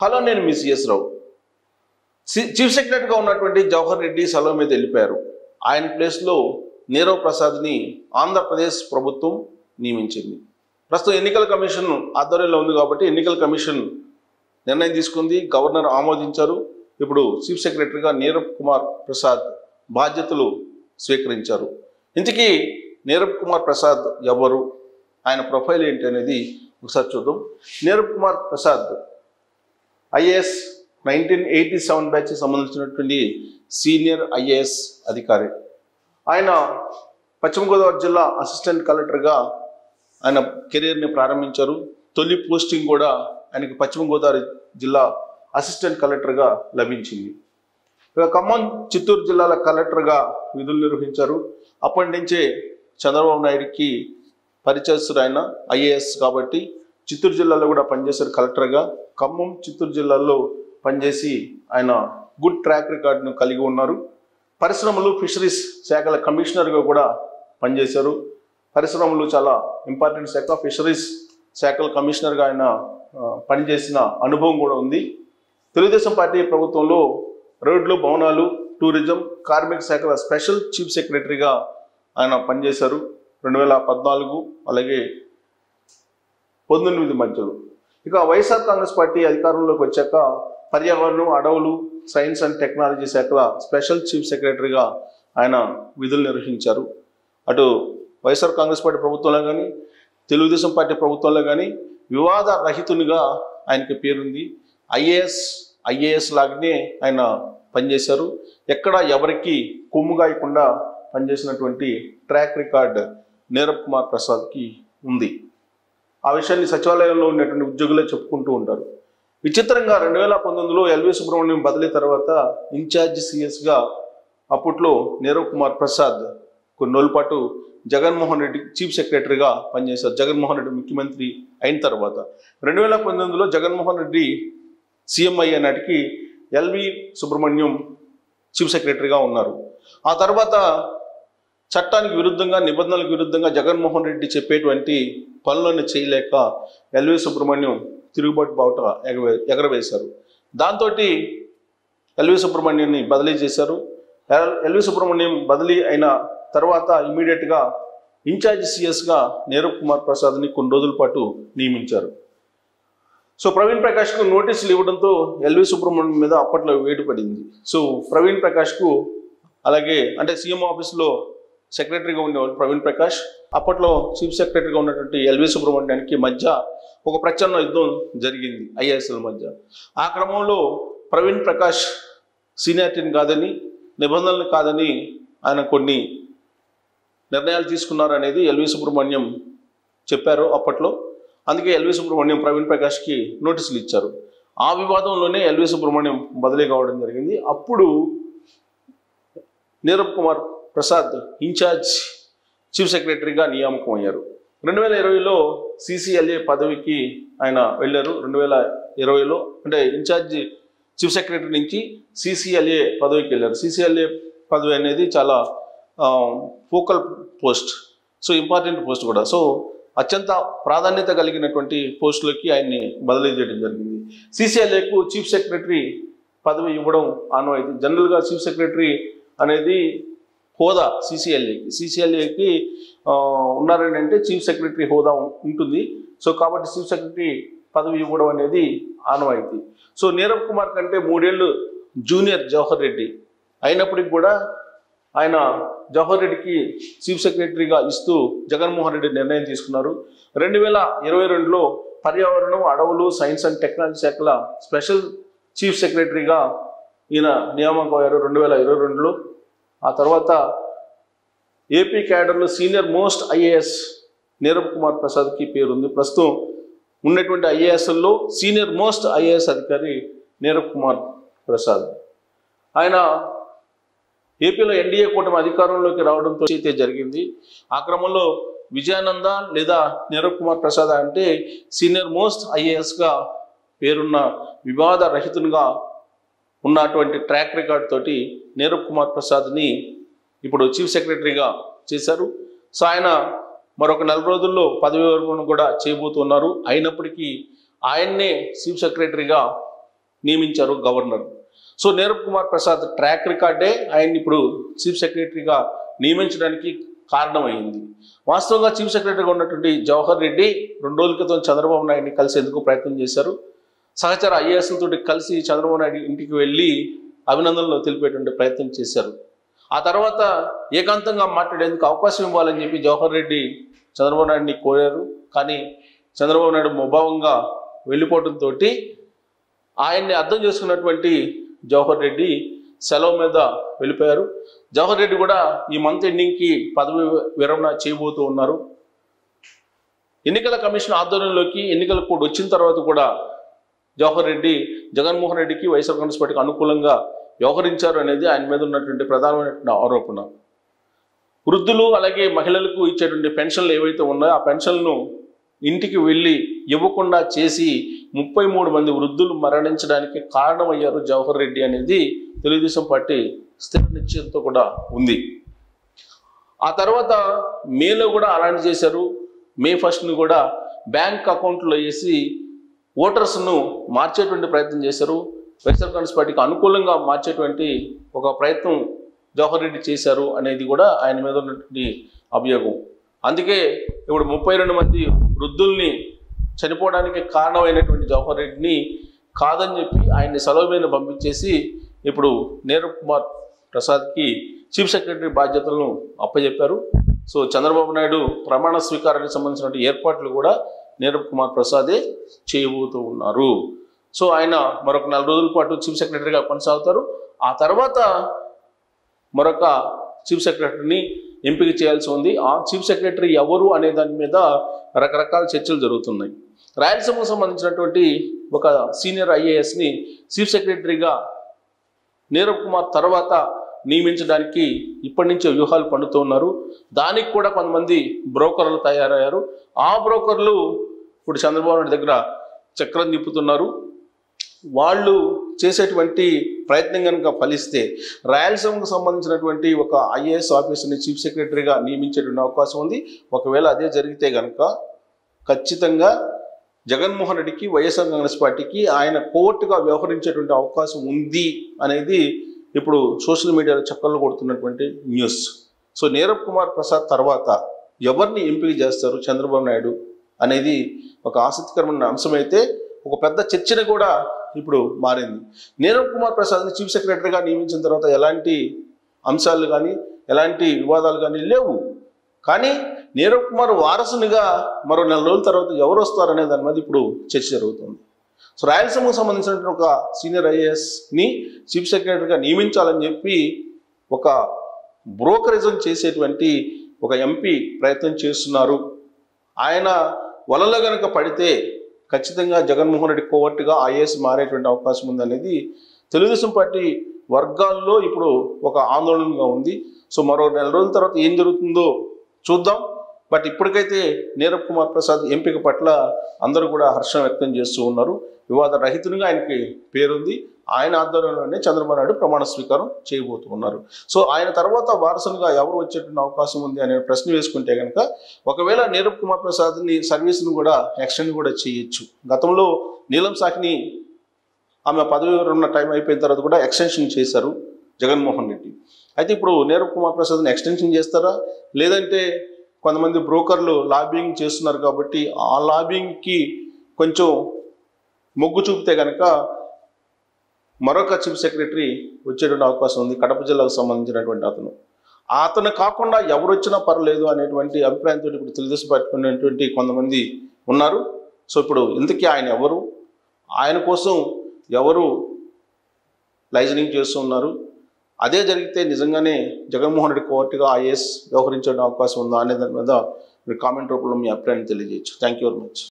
Hello, నేను మీ CS రావు. Chief సెక్రటరీగా ఉన్నటువంటి జవహర్ రెడ్డి సెలవు మీద వెళ్ళిపోయారు. ఆయన ప్లేస్లో నీరవ్ ప్రసాద్ని ఆంధ్రప్రదేశ్ ప్రభుత్వం నియమించింది. ప్రస్తుతం ఎన్నికల కమిషన్ ఆధ్వర్యంలో ఉంది కాబట్టి ఎన్నికల కమిషన్ నిర్ణయం తీసుకుంది, గవర్నర్ ఆమోదించారు. ఇప్పుడు చీఫ్ సెక్రటరీగా నీరవ్ కుమార్ ప్రసాద్ బాధ్యతలు స్వీకరించారు. ఇంతకీ నీరవ్ కుమార్ ప్రసాద్ ఎవరు, ఆయన ప్రొఫైల్ ఏంటి అనేది ఒకసారి చూద్దాం. నీరవ్ కుమార్ ప్రసాద్ ఐఏఎస్ 1987 బ్యాచ్కి సంబంధించినటువంటి సీనియర్ ఐఏఎస్ అధికారి. ఆయన పశ్చిమ గోదావరి జిల్లా అసిస్టెంట్ కలెక్టర్గా ఆయన కెరీర్ని ప్రారంభించారు. తొలి పోస్టింగ్ కూడా ఆయనకి పశ్చిమ గోదావరి జిల్లా అసిస్టెంట్ కలెక్టర్గా లభించింది. ఖమ్మం, చిత్తూరు జిల్లాల కలెక్టర్గా విధులు నిర్వహించారు. అప్పటి నుంచే చంద్రబాబు నాయుడికి పరిచయస్తుడు ఆయన, ఐఏఎస్ కాబట్టి చిత్తూరు జిల్లాలో కూడా పనిచేశారు కలెక్టర్గా. ఖమ్మం, చిత్తూరు జిల్లాల్లో పనిచేసి ఆయన గుడ్ ట్రాక్ రికార్డును కలిగి ఉన్నారు. పరిశ్రమలు, ఫిషరీస్ శాఖల కమిషనర్గా కూడా పనిచేశారు. పరిశ్రమలు చాలా ఇంపార్టెంట్ శాఖ, ఫిషరీస్ శాఖల కమిషనర్గా ఆయన పనిచేసిన అనుభవం కూడా ఉంది. తెలుగుదేశం పార్టీ ప్రభుత్వంలో రోడ్లు, భవనాలు, టూరిజం, కార్మిక శాఖల స్పెషల్ చీఫ్ సెక్రటరీగా ఆయన పనిచేశారు 2014 అలాగే 19 మధ్యలో. ఇక వైఎస్ఆర్ కాంగ్రెస్ పార్టీ అధికారంలోకి వచ్చాక పర్యావరణం, అడవులు, సైన్స్ అండ్ టెక్నాలజీ శాఖల స్పెషల్ చీఫ్ సెక్రటరీగా ఆయన విధులు నిర్వహించారు. అటు వైఎస్ఆర్ కాంగ్రెస్ పార్టీ ప్రభుత్వంలో కానీ తెలుగుదేశం పార్టీ ప్రభుత్వంలో కానీ వివాద రహితునిగా ఆయనకి పేరుంది. ఐఏఎస్ లాగానే ఆయన పనిచేశారు. ఎక్కడ ఎవరికి కొమ్ముగాయకుండా పనిచేసినటువంటి ట్రాక్ రికార్డ్ నీరవ్ కుమార్ ప్రసాద్కి ఉంది. ఆ విషయాన్ని సచివాలయంలో ఉన్నటువంటి ఉద్యోగులే చెప్పుకుంటూ ఉంటారు. విచిత్రంగా 2019లో ఎల్వి సుబ్రహ్మణ్యం బదిలీ తర్వాత ఇన్ఛార్జ్ సిఎస్గా అప్పట్లో నీరవ్ కుమార్ ప్రసాద్ కొన్ని రోజుల పాటు జగన్మోహన్ రెడ్డి చీఫ్ సెక్రటరీగా పనిచేశారు. జగన్మోహన్ రెడ్డి ముఖ్యమంత్రి అయిన తర్వాత 2019లో జగన్మోహన్ రెడ్డి సీఎం అయ్యే నాటికి ఎల్వి సుబ్రహ్మణ్యం చీఫ్ సెక్రటరీగా ఉన్నారు. ఆ తర్వాత చట్టానికి విరుద్ధంగా, నిబంధనలకు విరుద్ధంగా జగన్మోహన్ రెడ్డి చెప్పేటువంటి పనులను చేయలేక ఎల్వి సుబ్రహ్మణ్యం తిరుగుబాటు బావుట ఎగరవేశారు. దాంతో ఎల్వి సుబ్రహ్మణ్యాన్ని బదిలీ చేశారు. ఎల్వి సుబ్రహ్మణ్యం బదిలీ అయిన తర్వాత ఇమీడియట్గా ఇన్ఛార్జ్ సిఎస్గా నీరవ్ కుమార్ ప్రసాద్ని కొన్ని రోజుల పాటు నియమించారు. సో ప్రవీణ్ ప్రకాష్కు నోటీసులు ఇవ్వడంతో ఎల్వి సుబ్రహ్మణ్యం మీద అప్పట్లో వేటు పడింది. సో ప్రవీణ్ ప్రకాష్కు అలాగే అంటే సీఎం ఆఫీస్లో సెక్రటరీగా ఉండేవాళ్ళు ప్రవీణ్ ప్రకాష్, అప్పట్లో చీఫ్ సెక్రటరీగా ఉన్నటువంటి ఎల్వి సుబ్రహ్మణ్యానికి మధ్య ఒక ప్రచన్న యుద్ధం జరిగింది ఐఏఎస్ల మధ్య. ఆ క్రమంలో ప్రవీణ్ ప్రకాష్ సీనియారిటీని కాదని, నిబంధనలు కాదని ఆయన కొన్ని నిర్ణయాలు తీసుకున్నారు అనేది ఎల్వి సుబ్రహ్మణ్యం చెప్పారు అప్పట్లో. అందుకే ఎల్వి సుబ్రహ్మణ్యం ప్రవీణ్ ప్రకాష్కి నోటీసులు ఇచ్చారు. ఆ వివాదంలోనే ఎల్వి సుబ్రహ్మణ్యం బదిలీ కావడం జరిగింది. అప్పుడు నీరవ్ కుమార్ ప్రసాద్ ఇన్ఛార్జ్ చీఫ్ సెక్రటరీగా నియామకం అయ్యారు. 2020లో సిసిఎల్ఏ పదవికి ఆయన వెళ్ళారు. 2020లో అంటే ఇన్ఛార్జ్ చీఫ్ సెక్రటరీ నుంచి సిసిఎల్ఏ పదవికి వెళ్ళారు. సిసిఎల్ఏ పదవి అనేది చాలా focal post, so important post కూడా. సో అత్యంత ప్రాధాన్యత కలిగినటువంటి పోస్టులకి ఆయన్ని బదిలీ చేయడం జరిగింది. సిసిఎల్ఏకు చీఫ్ సెక్రటరీ పదవి ఇవ్వడం ఆనవాయితీ. జనరల్గా చీఫ్ సెక్రటరీ అనేది హోదా సిసిఎల్ఏకి ఉన్నారని అంటే చీఫ్ సెక్రటరీ హోదా ఉంటుంది. సో కాబట్టి చీఫ్ సెక్రటరీ పదవి ఇవ్వడం అనేది ఆనవాయితీ. సో నీరవ్ కుమార్ కంటే 3 ఏళ్ళు జూనియర్ జవహర్ రెడ్డి అయినప్పటికీ కూడా ఆయన జవహర్ రెడ్డికి చీఫ్ సెక్రటరీగా ఇస్తూ జగన్మోహన్ రెడ్డి నిర్ణయం తీసుకున్నారు. 2022లో పర్యావరణం, అడవులు, సైన్స్ అండ్ టెక్నాలజీ శాఖల స్పెషల్ చీఫ్ సెక్రటరీగా ఈయన నియామకం అయ్యారు 2022లో. ఆ తర్వాత ఏపీ క్యాడర్లో senior most IAS Neerabh Kumar ప్రసాద్కి పేరుంది. ప్రస్తుతం ఉన్నటువంటి ఐఏఎస్ల్లో సీనియర్ మోస్ట్ ఐఏఎస్ అధికారి నీరవ్ కుమార్ ప్రసాద్. ఆయన ఏపీలో ఎన్డీఏ కూటమి అధికారంలోకి రావడంతో అయితే జరిగింది. ఆ క్రమంలో విజయానంద లేదా నీరవ్ కుమార్ ప్రసాద్ అంటే సీనియర్ మోస్ట్ ఐఏఎస్గా పేరున్న వివాద రహితునిగా ఉన్నటువంటి ట్రాక్ రికార్డ్ తోటి నీరవ్ కుమార్ ప్రసాద్ని ఇప్పుడు చీఫ్ సెక్రటరీగా చేశారు. సో ఆయన మరొక 4 రోజుల్లో పదవి విరమణ కూడా చేయబోతున్నారు. అయినప్పటికీ ఆయన్నే చీఫ్ సెక్రటరీగా నియమించారు governor. So Neerabh Kumar Prasad track రికార్డే ఆయన్ని ఇప్పుడు చీఫ్ సెక్రటరీగా నియమించడానికి కారణమైంది. వాస్తవంగా చీఫ్ సెక్రటరీగా ఉన్నటువంటి జవహర్ రెడ్డి 2 రోజుల క్రితం చంద్రబాబు నాయుడిని కలిసేందుకు ప్రయత్నం చేశారు. సహచర ఐఏఎస్లతో కలిసి చంద్రబాబు నాయుడు ఇంటికి వెళ్ళి అభినందనలు తెలిపేటువంటి ప్రయత్నం చేశారు. ఆ తర్వాత ఏకాంతంగా మాట్లాడేందుకు అవకాశం ఇవ్వాలని చెప్పి జవహర్ రెడ్డి చంద్రబాబు నాయుడిని కోరారు. కానీ చంద్రబాబు నాయుడు ముభావంగా వెళ్ళిపోవడంతో ఆయన్ని అర్థం చేసుకున్నటువంటి జవహర్ రెడ్డి సెలవు మీద వెళ్ళిపోయారు. జవహర్ రెడ్డి కూడా ఈ మంత్ ఎండింగ్కి పదవి విరమణ చేయబోతూ ఉన్నారు. ఎన్నికల కమిషన్ ఆధ్వర్యంలోకి ఎన్నికల కోడ్ వచ్చిన తర్వాత కూడా జవహర్ రెడ్డి జగన్మోహన్ రెడ్డికి వైఎస్ఆర్ కాంగ్రెస్ పార్టీకి అనుకూలంగా వ్యవహరించారు అనేది ఆయన మీద ఉన్నటువంటి ప్రధానమైనటువంటి ఆరోపణ. వృద్ధులు అలాగే మహిళలకు ఇచ్చేటువంటి పెన్షన్లు ఏవైతే ఉన్నాయో ఆ పెన్షన్లను ఇంటికి వెళ్ళి ఇవ్వకుండా చేసి 33 మంది వృద్ధులు మరణించడానికి కారణమయ్యారు జవహర్ రెడ్డి అనేది తెలుగుదేశం పార్టీ స్థిర నిశ్చయంతో కూడా ఉంది. ఆ తర్వాత మేలో కూడా అలాంటి చేశారు. మే 1ని కూడా బ్యాంక్ అకౌంట్లో వేసి ఓటర్స్ను మార్చేటువంటి ప్రయత్నం చేశారు. వైఎస్ఆర్ కాంగ్రెస్ పార్టీకి అనుకూలంగా మార్చేటువంటి ఒక ప్రయత్నం జవహర్ రెడ్డి చేశారు అనేది కూడా ఆయన మీద ఉన్నటువంటి అభియోగం. అందుకే ఇప్పుడు 32 మంది వృద్ధుల్ని చనిపోవడానికి కారణమైనటువంటి జవహర్ రెడ్డిని కాదని చెప్పి ఆయన్ని సెలవు మీద పంపించేసి ఇప్పుడు నీరబ్ కుమార్ ప్రసాద్కి చీఫ్ సెక్రటరీ బాధ్యతలను అప్పచెప్పారు. సో చంద్రబాబు నాయుడు ప్రమాణ స్వీకారానికి సంబంధించిన ఏర్పాట్లు కూడా నీరబ్ కుమార్ ప్రసాదే చేయబోతూ ఉన్నారు. సో ఆయన మరొక 4 రోజుల పాటు చీఫ్ సెక్రటరీగా కొనసాగుతారు. ఆ తర్వాత మరొక చీఫ్ సెక్రటరీని ఎంపిక చేయాల్సి ఉంది. ఆ చీఫ్ సెక్రటరీ ఎవరు అనే దాని మీద రకరకాల చర్చలు జరుగుతున్నాయి. రాయలసీమకు సంబంధించినటువంటి ఒక సీనియర్ ఐఏఎస్ని చీఫ్ సెక్రటరీగా నీరబ్ కుమార్ తర్వాత నియమించడానికి ఇప్పటి నుంచే వ్యూహాలు పండుతూ ఉన్నారు. దానికి కూడా కొంతమంది బ్రోకర్లు తయారయ్యారు. ఆ బ్రోకర్లు ఇప్పుడు చంద్రబాబు నాయుడు దగ్గర చక్రం తిప్పుతున్నారు. వాళ్ళు చేసేటువంటి ప్రయత్నం కనుక ఫలిస్తే రాయలసీమకు సంబంధించినటువంటి ఒక ఐఏఎస్ ఆఫీసర్ని చీఫ్ సెక్రటరీగా నియమించేటువంటి అవకాశం ఉంది. ఒకవేళ అదే జరిగితే కనుక ఖచ్చితంగా జగన్మోహన్ రెడ్డికి వైఎస్ఆర్ కాంగ్రెస్ పార్టీకి ఆయన కోర్టుగా వ్యవహరించేటువంటి అవకాశం ఉంది అనేది ఇప్పుడు సోషల్ మీడియాలో చక్కర్లు కొడుతున్నటువంటి న్యూస్. సో నీరబ్ కుమార్ ప్రసాద్ తర్వాత ఎవరిని ఎంపిక చేస్తారు చంద్రబాబు నాయుడు అనేది ఒక ఆసక్తికరమైన అంశమైతే ఒక పెద్ద చర్చను కూడా ఇప్పుడు మారింది. నీరబ్ కుమార్ ప్రసాద్ని చీఫ్ సెక్రటరీగా నియమించిన తర్వాత ఎలాంటి అంశాలు కానీ ఎలాంటి వివాదాలు కానీ లేవు. కానీ నీరబ్ కుమార్ వారసునిగా మరో 4 రోజుల తర్వాత ఎవరు వస్తారనే దాని మీద ఇప్పుడు చర్చ జరుగుతుంది. సో రాయలసీమకు సంబంధించినటువంటి ఒక సీనియర్ ఐఏఎస్ని చీఫ్ సెక్రటరీగా నియమించాలని చెప్పి ఒక బ్రోకరిజం చేసేటువంటి ఒక ఎంపీ ప్రయత్నం చేస్తున్నారు. ఆయన వలలో కనుక పడితే ఖచ్చితంగా జగన్మోహన్ రెడ్డి కోవర్టుగా ఐఏఎస్ మారేటువంటి అవకాశం ఉందనేది తెలుగుదేశం పార్టీ వర్గాల్లో ఇప్పుడు ఒక ఆందోళనగా ఉంది. సో మరో 4 రోజుల తర్వాత ఏం జరుగుతుందో చూద్దాం. బట్ ఇప్పటికైతే నీరబ్ కుమార్ ప్రసాద్ ఎంపిక పట్ల అందరూ కూడా హర్షం వ్యక్తం చేస్తూ ఉన్నారు. వివాద రహితునిగా ఆయనకి పేరుంది. ఆయన ఆధ్వర్యంలోనే చంద్రబాబు నాయుడు ప్రమాణ స్వీకారం చేయబోతూ ఉన్నారు. సో ఆయన తర్వాత వారసునిగా ఎవరు వచ్చేటువంటి అవకాశం ఉంది అనే ప్రశ్న వేసుకుంటే కనుక ఒకవేళ నీరబ్ కుమార్ ప్రసాద్ని సర్వీస్ను కూడా ఎక్స్టెండ్ కూడా చేయొచ్చు. గతంలో నీలం సాహ్ని ఆమె పదవి ఉన్న టైం అయిపోయిన తర్వాత కూడా ఎక్స్టెన్షన్ చేశారు జగన్మోహన్ రెడ్డి. అయితే ఇప్పుడు నీరబ్ కుమార్ ప్రసాద్ని ఎక్స్టెన్షన్ చేస్తారా, లేదంటే కొంతమంది బ్రోకర్లు లాబింగ్ చేస్తున్నారు కాబట్టి ఆ లాబింగ్కి కొంచెం మొగ్గు చూపితే కనుక మరొక చీఫ్ సెక్రటరీ వచ్చేటువంటి అవకాశం ఉంది. కడప జిల్లాకు సంబంధించినటువంటి అతను కాకుండా ఎవరు వచ్చినా పర్లేదు అనేటువంటి అభిప్రాయంతో ఇప్పుడు తెలుగుదేశం పార్టీ ఉన్నటువంటి కొంతమంది ఉన్నారు. సో ఇప్పుడు ఇంతకీ ఆయన ఎవరు, ఆయన కోసం ఎవరు లైజనింగ్ చేస్తూ ఉన్నారు, అదే జరిగితే నిజంగానే జగన్మోహన్ రెడ్డి కోర్టుగా ఐఏఎస్ వ్యవహరించే అవకాశం ఉందా అనే దాని మీద మీరు కామెంట్ రూపంలో మీ అభిప్రాయాన్ని తెలియజేయచ్చు. Thank you very much.